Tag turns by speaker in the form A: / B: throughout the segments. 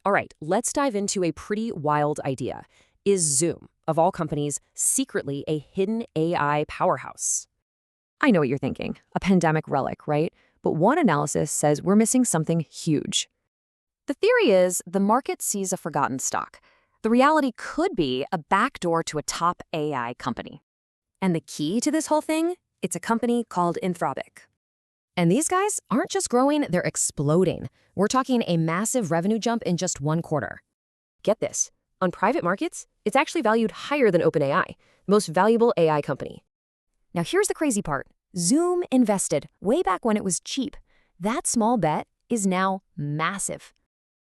A: All right, let's dive into a pretty wild idea. Is Zoom, of all companies, secretly a hidden AI powerhouse? I know what you're thinking, a pandemic relic, right? But one analysis says we're missing something huge. The theory is the market sees a forgotten stock. The reality could be a backdoor to a top AI company. And the key to this whole thing? It's a company called Anthropic. And these guys aren't just growing, they're exploding. We're talking a massive revenue jump in just one quarter. Get this, on private markets, it's actually valued higher than OpenAI, the most valuable AI company. Now here's the crazy part. Zoom invested way back when it was cheap. That small bet is now massive.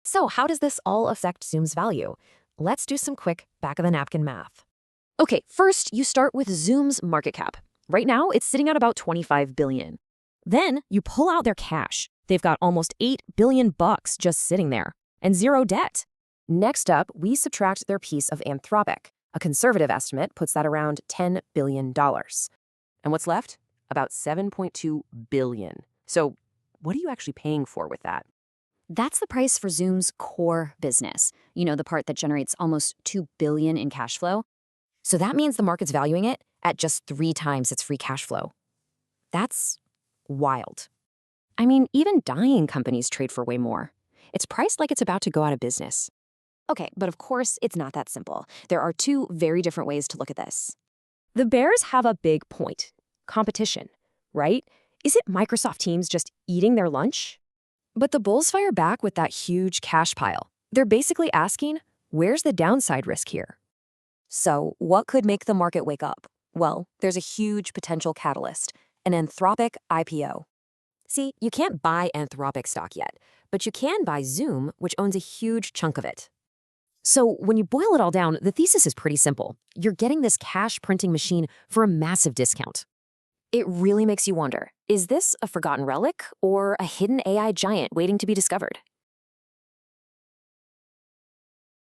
A: So how does this all affect Zoom's value? Let's do some quick back-of-the-napkin math. Okay, first you start with Zoom's market cap. Right now, it's sitting at about $25 billion. Then you pull out their cash. They've got almost $8 billion just sitting there, and zero debt. Next up, we subtract their piece of Anthropic. A conservative estimate puts that around $10 billion. And what's left? About $7.2 billion. So what are you actually paying for with that?
B: That's the price for Zoom's core business. You know, the part that generates almost $2 billion in cash flow.
A: So that means the market's valuing it at just 3 times its free cash flow. That's wild. I mean, even dying companies trade for way more. It's priced like it's about to go out of business. Okay, but of course, it's not that simple. There are 2 very different ways to look at this. The bears have a big point. Competition, right? Is it Microsoft Teams just eating their lunch? But the bulls fire back with that huge cash pile. They're basically asking, where's the downside risk here? So what could make the market wake up? Well, there's a huge potential catalyst, an Anthropic IPO. See, you can't buy Anthropic stock yet, but you can buy Zoom, which owns a huge chunk of it. So when you boil it all down, the thesis is pretty simple. You're getting this cash printing machine for a massive discount. It really makes you wonder, is this a forgotten relic or a hidden AI giant waiting to be discovered?